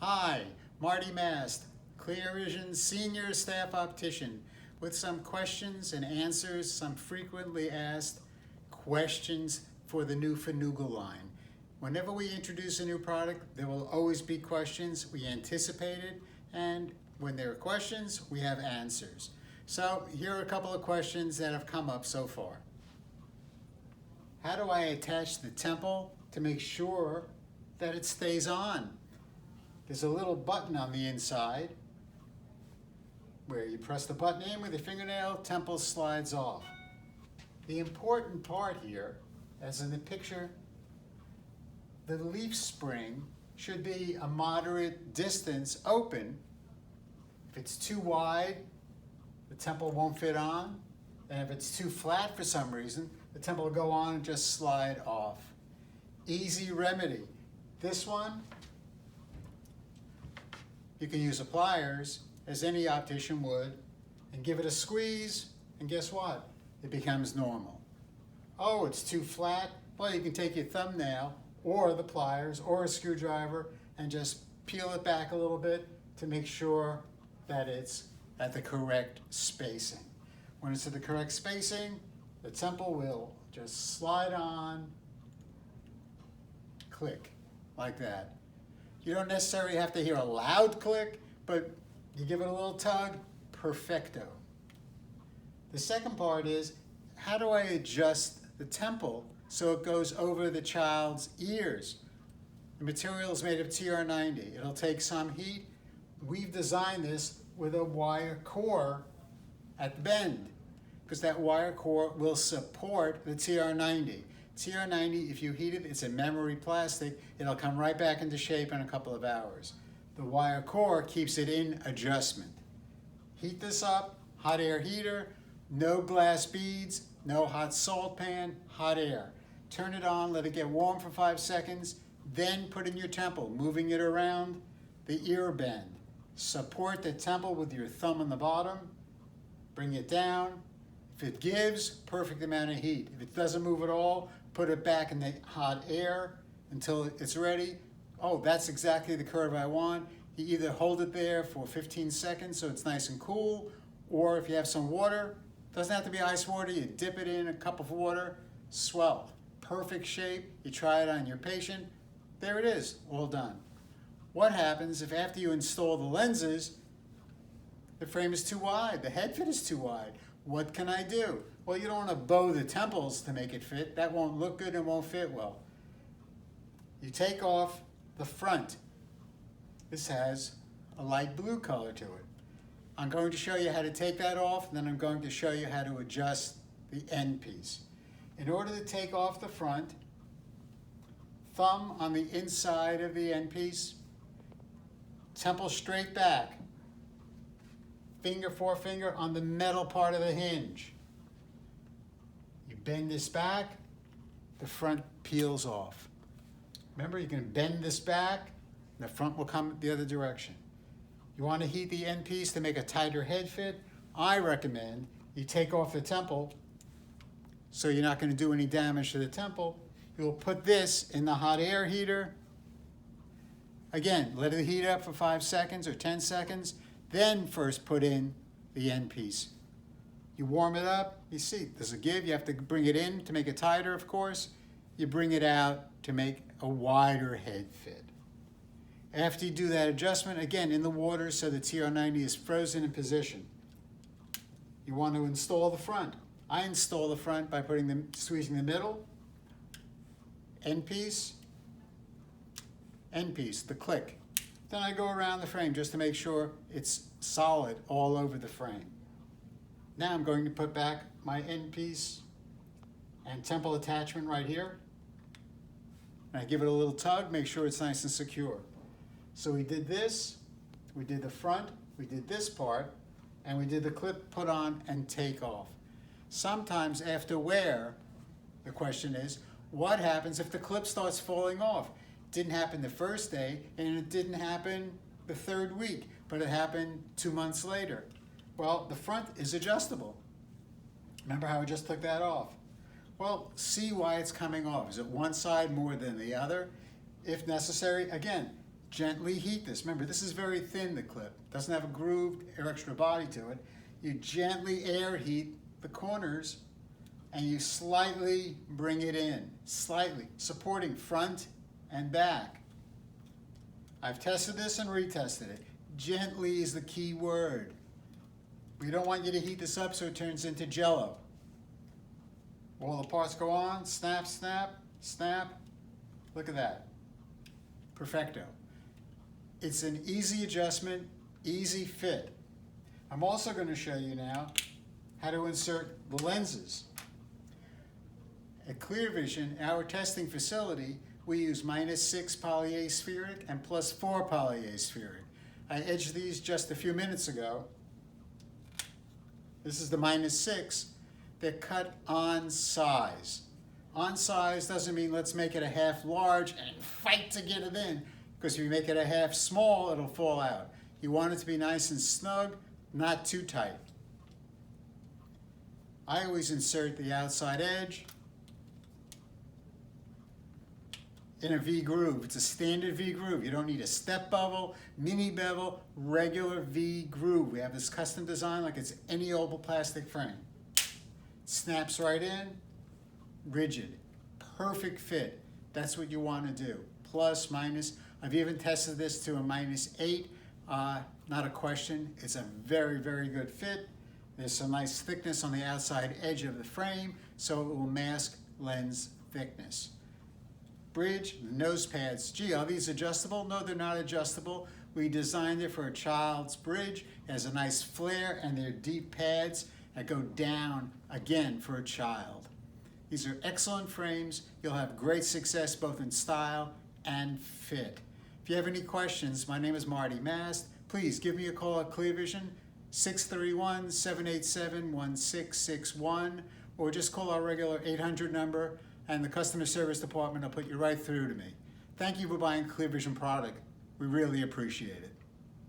Hi, Marty Mast, ClearVision Senior Staff Optician, with some questions and answers, some frequently asked questions for the new Funoogles line. Whenever we introduce a new product, there will always be questions. We anticipate it, and when there are questions, we have answers. So here are a couple of questions that have come up so far. How do I attach the temple to make sure that it stays on? There's a little button on the inside where you press the button in with your fingernail, temple slides off. The important part here, as in the picture, the leaf spring should be a moderate distance open. If it's too wide, the temple won't fit on. And if it's too flat for some reason, the temple will go on and just slide off. Easy remedy. This one, you can use the pliers as any optician would and give it a squeeze, and guess what? It becomes normal. Oh, it's too flat? Well, you can take your thumbnail or the pliers or a screwdriver and just peel it back a little bit to make sure that it's at the correct spacing. When it's at the correct spacing, the temple will just slide on, click, like that. You don't necessarily have to hear a loud click, but you give it a little tug, perfecto. The second part is, how do I adjust the temple so it goes over the child's ears? The material is made of TR90. It'll take some heat. We've designed this with a wire core at the bend, because that wire core will support the TR90. TR90, if you heat it, it's a memory plastic. It'll come right back into shape in a couple of hours. The wire core keeps it in adjustment. Heat this up, hot air heater, no glass beads, no hot salt pan, hot air. Turn it on, let it get warm for 5 seconds, then put in your temple, moving it around the ear bend. Support the temple with your thumb on the bottom, bring it down. If it gives, perfect amount of heat. If it doesn't move at all, put it back in the hot air until it's ready. Oh, that's exactly the curve I want. You either hold it there for 15 seconds so it's nice and cool, or if you have some water, doesn't have to be ice water, you dip it in a cup of water, swell. Perfect shape, you try it on your patient, there it is, all done. What happens if after you install the lenses, the frame is too wide, the head fit is too wide? What can I do? Well, you don't want to bow the temples to make it fit. That won't look good and won't fit well. You take off the front. This has a light blue color to it. I'm going to show you how to take that off, and then I'm going to show you how to adjust the end piece. In order to take off the front, thumb on the inside of the end piece, temple straight back, forefinger on the metal part of the hinge. You bend this back, the front peels off. Remember, you can bend this back, the front will come the other direction. You want to heat the end piece to make a tighter head fit? I recommend you take off the temple so you're not going to do any damage to the temple. You'll put this in the hot air heater. Again, let it heat up for 5 seconds or 10 seconds. Then first put in the end piece. You warm it up, you see, there's a give, you have to bring it in to make it tighter, of course. You bring it out to make a wider head fit. After you do that adjustment, again, in the water so the TR90 is frozen in position. You want to install the front. I install the front by squeezing the middle, end piece, the click. Then I go around the frame just to make sure it's solid all over the frame. Now I'm going to put back my end piece and temple attachment right here. And I give it a little tug, make sure it's nice and secure. So we did this, we did the front, we did this part, and we did the clip put on and take off. Sometimes after wear, the question is, what happens if the clip starts falling off? Didn't happen the first day, and it didn't happen the 3rd week, but it happened 2 months later. Well, the front is adjustable. Remember how I just took that off? Well, see why it's coming off. Is it one side more than the other? If necessary, again, Gently heat this. Remember, this is very thin, the clip. Doesn't have a groove or extra body to it. You gently air heat the corners and you slightly bring it in, slightly, supporting front and back. I've tested this and retested it. Gently is the key word. We don't want you to heat this up so it turns into jello. All the parts go on, snap, snap, snap. Look at that. Perfecto. It's an easy adjustment, easy fit. I'm also going to show you now how to insert the lenses. At ClearVision, our testing facility, we use -6 polyaspheric and +4 polyaspheric. I edged these just a few minutes ago. This is the -6. They're cut on size. On size doesn't mean let's make it a half large and fight to get it in, because if you make it a half small, it'll fall out. You want it to be nice and snug, not too tight. I always insert the outside edge in a V groove. It's a standard V groove. You don't need a step bevel, mini bevel, regular V groove. We have this custom design like it's any old plastic frame. Snaps right in, rigid, perfect fit. That's what you want to do. Plus, minus. I've even tested this to a -8. Not a question. It's a very, very good fit. There's some nice thickness on the outside edge of the frame, so it will mask lens thickness. Bridge, nose pads. Gee, are these adjustable? No, they're not adjustable. We designed it for a child's bridge. It has a nice flare, and they're deep pads that go down, again, for a child. These are excellent frames. You'll have great success both in style and fit. If you have any questions, my name is Marty Mast. Please give me a call at ClearVision, 631-787-1661, or just call our regular 800 number, and the customer service department will put you right through to me. Thank you for buying ClearVision product. We really appreciate it.